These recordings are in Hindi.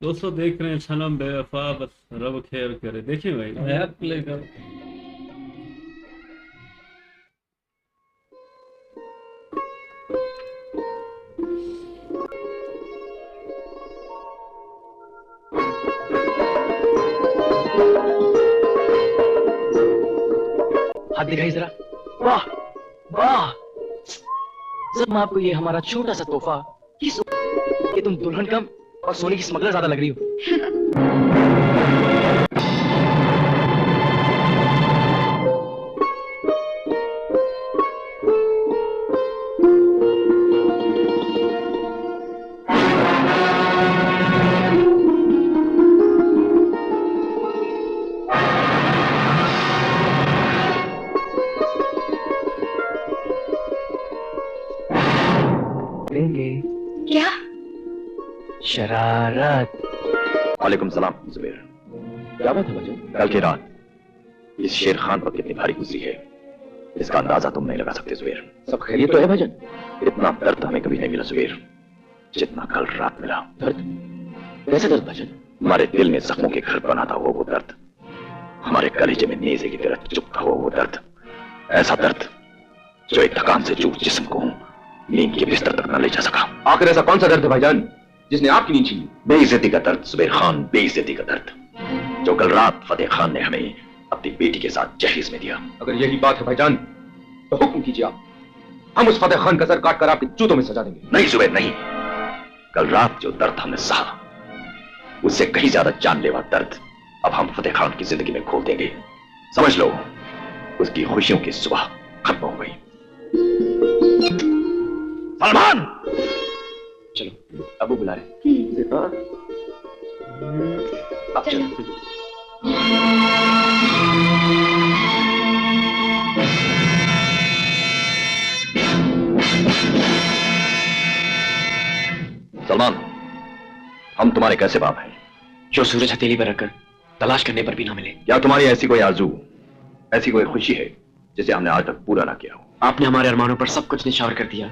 दोस्तों देख रहे हैं सनम बेवफा, बस रब खैर करे। देखिए भाई नया प्ले कर। हाथ दिखाइए जरा। वाह वाह। सर मैं आपको ये हमारा छोटा सा तोहफा किस कि तुम दुल्हन कम और सोने की स्मगलर ज्यादा लग रही हो। देंगे क्या? शरारत। वालेकुम सलाम जुबैर। क्या बात है बच्चों? कल की रात इस शेर खान पर कितनी भारी गुजरी है, इसका अंदाजा तुम नहीं लगा सकते जुबैर। सब खैरियत तो है भाईजान? इतना दर्द हमें कभी नहीं मिला जुबैर जितना कल रात मिला। दर्द? कैसे दर्द भाईजान? हमारे दिल में जख्मों के घर बना था वो दर्द, हमारे कलेजे में नेज़े की तरह चुभता हुआ वो दर्द, ऐसा दर्द जो एक थकान से चूर जिस्म को नींद के बिस्तर तक न ले जा सका। आखिर ऐसा कौन सा दर्द है भाईजान जिसने आपकी नींद छीनी? बेइज्जती का दर्द जुबैर खान, बेइज्जती का दर्द जो कल रात फतेह खान ने हमें अपनी बेटी के साथ जहेज में दिया। अगर यही बात है भाईजान तो हुक्म कीजिए आप, हम उस फतेह खान का सर काट कर आपके जूतों में सजा देंगे। नहीं जुबैर नहीं, कल रात जो दर्द हमने सहा उससे कहीं ज्यादा जानलेवा दर्द अब हम फतेह खान की जिंदगी में खोल देंगे। समझ लो उसकी खुशियों की सुबह खत्म हो गई। सलमान! चलो अबू बुला रहे। अब चलो। सलमान, हम तुम्हारे कैसे बाप हैं जो सूरज हथेली पर रखकर तलाश करने पर भी ना मिले। क्या तुम्हारी ऐसी कोई आरज़ू, ऐसी कोई खुशी है जिसे हमने आज तक पूरा ना किया हो? आपने हमारे अरमानों पर सब कुछ निछावर कर दिया,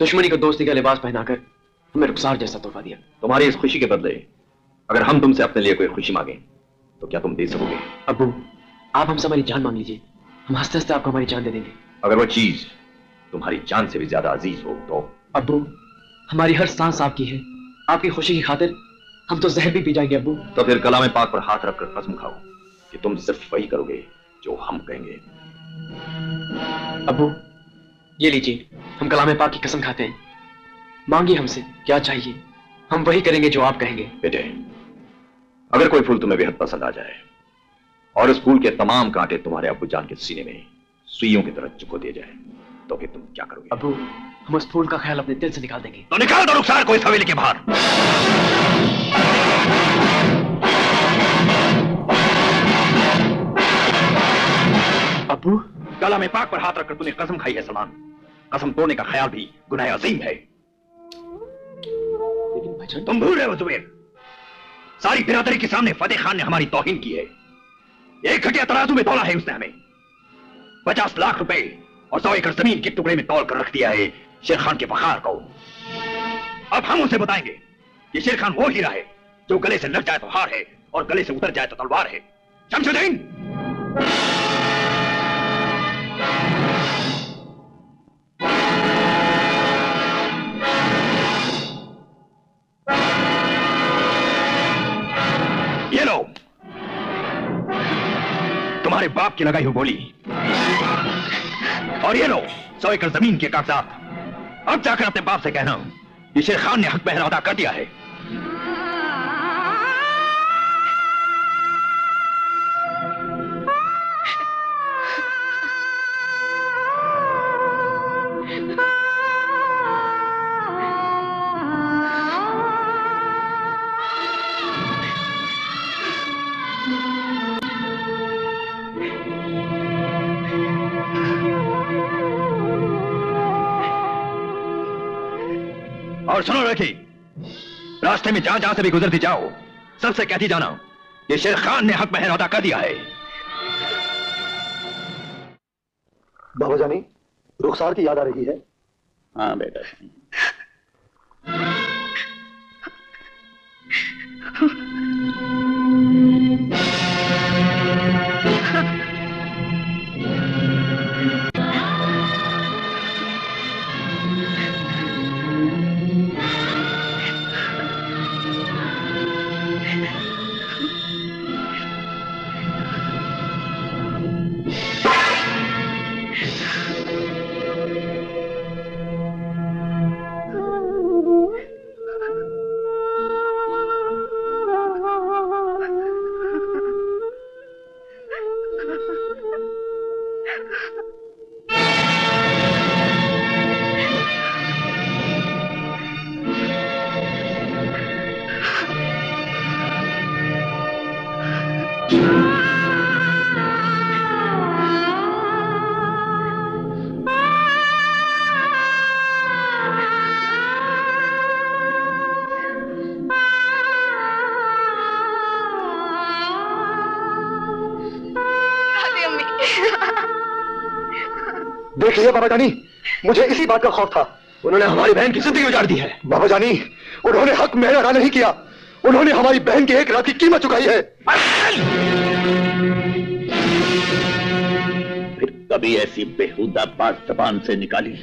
दुश्मनी को दोस्ती का लिबास पहनाकर हमें रुखसार जैसा तोहफा दिया। तुम्हारी इस खुशी के बदले अगर हम तुमसे अपने लिए कोई खुशी मांगे तो क्या तुम दे सकोगे? अब्बू आप हमसे हमारी जान मांग लीजिए, हम हंसते हंसते आपको हमारी जान दे देंगे। अगर वो चीज तुम्हारी जान से भी ज्यादा अजीज हो तो? अब्बू हमारी हर सांस आपकी है, आपकी खुशी की खातिर हम तो जहर भी पी जाएंगे अब्बू। तो फिर कलाम पाक पर हाथ रखकर कसम खाओ कि तुम सिर्फ वही करोगे जो हम कहेंगे। अब्बू ये लीजिए, हम कलाम पाक की कसम खाते हैं, मांगिए हमसे क्या चाहिए, हम वही करेंगे जो आप कहेंगे। बेटे, अगर कोई फूल तुम्हें बेहद पसंद आ जाए और उस फूल के तमाम कांटे तुम्हारे अब्बू जान के सीने में सुइयों की तरह चुभो दिए जाए तो फिर तुम क्या करोगे? अब्बू हम उस फूल का ख्याल अपने दिल से निकाल देंगे। तो निकाल दो रुखसार को इस हवेली के बाहर। अब्बू कलाम पाक पर हाथ रखकर तूने कसम खाई है सलमान, कसम तोड़ने का ख्याल भी गुनाह अजीम है। लेकिन भाईजान तुम भूल रहे हो जुबैर, सारी बिरादरी के सामने फतेह खान ने हमारी तौहीन की है। एक घटिया तराजू में तोला है उसने हमें, 50 लाख रुपए और 100 एकड़ जमीन के टुकड़े में तौल कर रख दिया है शेर खान के वखार को। अब हम उसे बताएंगे कि शेर खान वो हीरा है जो गले से लग जाए तो हार है और गले से उतर जाए तो तलवार है। शमशुद्दीन! ये लो तुम्हारे बाप की लगाई हुई गोली, और ये लो 100 एकड़ जमीन के कागजात। अब जाकर अपने बाप से कहना कि शेर खान ने हक पहरा अदा कर दिया है। और सुनो लड़की, रास्ते में जहां जहां से भी गुजरती जाओ सबसे कहती जाना कि शेर खान ने हक पहरा अदा कर दिया है। बाबा जानी, रुखसार की याद आ रही है? हाँ बेटा। दादी अम्मी। देख लिया बाबा जानी, मुझे इसी बात का खौफ था। उन्होंने हमारी बहन की जिंदगी उजाड़ दी है। बाबा जानी, उन्होंने हक मेहर अदा नहीं किया, उन्होंने हमारी बहन की एक रात की कीमत चुकाई है। फिर कभी ऐसी बेहुदा बात जबान से निकाली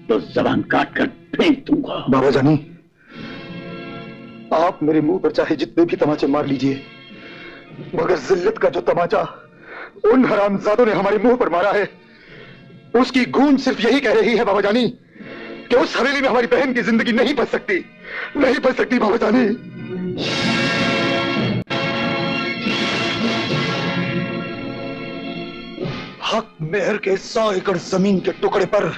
तो जबान काट कर फेंक दूंगा। बाबा जानी, आप मेरे मुंह पर चाहे जितने भी तमाचे मार लीजिए, मगर जिल्लत का जो तमाचा उन हरामजादों ने हमारे मुंह पर मारा है, उसकी गूंज सिर्फ यही कह रही है बाबा जानी कि उस हवेली में हमारी बहन की जिंदगी नहीं बच सकती, नहीं बच सकती बाबा जानी। हक मेहर के 100 एकड़ जमीन के टुकड़े पर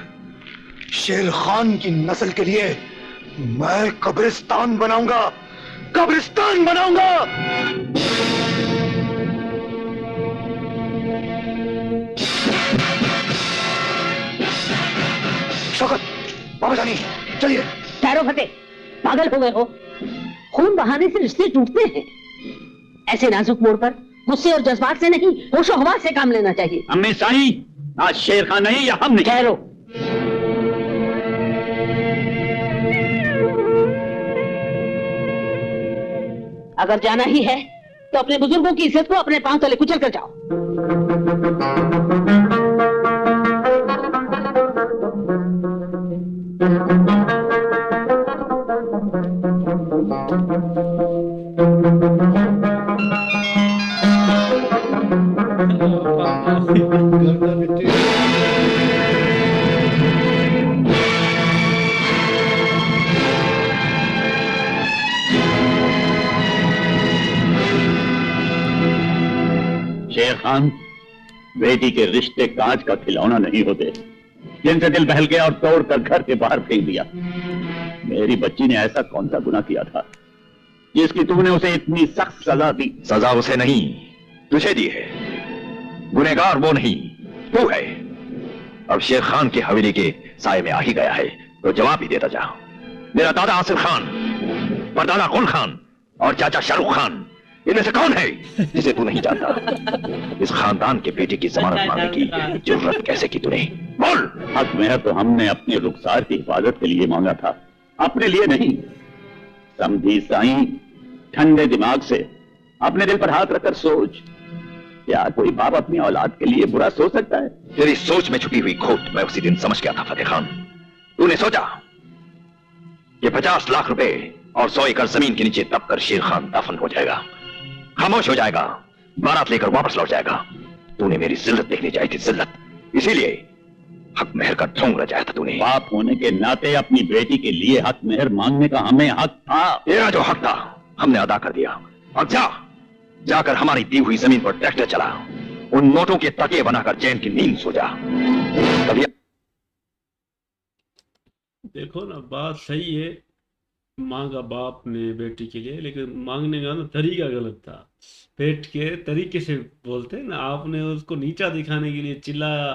शेर खान की नस्ल के लिए मैं कब्रिस्तान बनाऊंगा, कब्रिस्तान बनाऊंगा। शौकत, बाबा जानी, चलिए। ठहरो फतेह, पागल हो गए हो? खून बहाने से रिश्ते टूटते हैं। ऐसे नाजुक मोड़ पर गुस्से और जज्बात से नहीं, होशो हवास से काम लेना चाहिए। अम्मी साई, आज शेर खान नहीं या हम नहीं। ठहरो, अगर जाना ही है तो अपने बुजुर्गों की इज्जत को अपने पांव तले कुचल कर जाओ। शेर खान, बेटी के रिश्ते कांच का खिलौना नहीं होते जिनसे दिल बहल गया और तोड़कर घर के बाहर फेंक दिया। मेरी बच्ची ने ऐसा कौन सा गुनाह किया था जिसकी तूने उसे इतनी सख्त सजा दी? सजा उसे नहीं, तुझे दी है। गुनहगार वो नहीं, तू है। अब शेर खान की हवेली के साए में आ ही गया है तो जवाब ही देता जा। मेरा दादा आसिफ खान, परदादा कुल खान और चाचा शाहरुख खान, इनमें से कौन है जिसे तू नहीं जानता? इस खानदान के बेटे की जमानत मांगने की जरूरत कैसे की तूने? बोल। हक मेहर तो हमने अपनी रुखसार की हिफाजत के लिए मांगा था, अपने लिए नहीं। समझी साईं, ठंडे दिमाग से अपने दिल पर हाथ रखकर सोच, क्या कोई बाप अपनी औलाद के लिए बुरा सोच सकता है? तेरी सोच में छुपी हुई खोट मैं उसी दिन समझ गया था फतेह खान। तूने सोचा कि 50 लाख रुपए और 100 एकड़ जमीन के नीचे दबकर शेर खान दफन हो जाएगा, खामोश हो जाएगा, बारात लेकर वापस लौट जाएगा। तूने मेरी जिल्लत देखनी चाहिए थी, जिल्लत। इसीलिए हक मेहर का ढोंग रचाया था तूने। बाप होने के नाते अपनी बेटी के लिए हक मेहर मांगने का हमें हक था। तेरा जो हक था हमने अदा कर दिया। अब जाकर हमारी दी हुई जमीन पर ट्रैक्टर चला, उन नोटों के तकिए बनाकर चैन की नींद सो जा। कभी देखो ना, बात सही है, मांगा बाप ने बेटी के लिए, लेकिन मांगने का ना तरीका गलत था। पेट के तरीके से बोलते हैं ना, आपने उसको नीचा दिखाने के लिए चिल्लाया,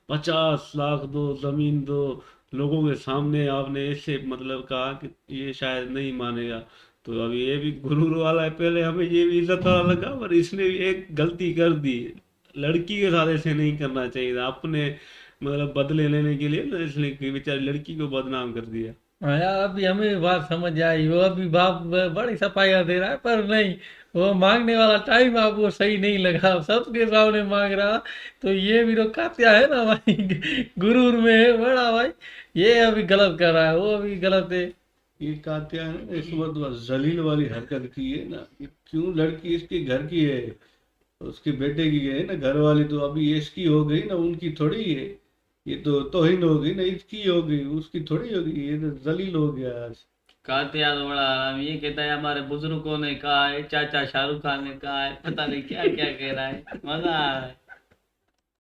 50 लाख दो, जमीन दो, लोगों के सामने आपने ऐसे मतलब कहा कि ये शायद नहीं मानेगा। तो अब ये भी गुरूर वाला है, पहले हमें ये भी इज्जत वाला लगा, पर इसने भी एक गलती कर दी। लड़की के साथ ऐसे नहीं करना चाहिए था, अपने मतलब बदले लेने के लिए ना, इसलिए कि बेचारी लड़की को बदनाम कर दिया। हाँ यार, अभी हमें बात समझ आई। वो अभी बाप बड़ी सफाइयाँ दे रहा है, पर नहीं, वो मांगने वाला टाइम आपको सही नहीं लगा, सबके सामने मांग रहा। तो ये भी तो कात्या है ना भाई, गुरूर में है बड़ा भाई। ये अभी गलत कर रहा है, वो अभी गलत है। ये कात्या है ना, इस वक्त वह जलील वाली हरकत की है ना। ये क्यों, लड़की इसके घर की है, उसके बेटे की है ना घर वाली, तो अभी ये इसकी हो गई ना, उनकी थोड़ी है। ये तो तौहीन हो गई ना, इसकी हो गई, उसकी थोड़ी हो गई। ये तो जलील हो गया आज। कातिया तो बड़ा आराम, ये कहता है हमारे बुजुर्गों ने कहा है, चाचा शाहरुख खान ने कहा है, पता नहीं क्या क्या कह रहा है, मजा आ रहा है।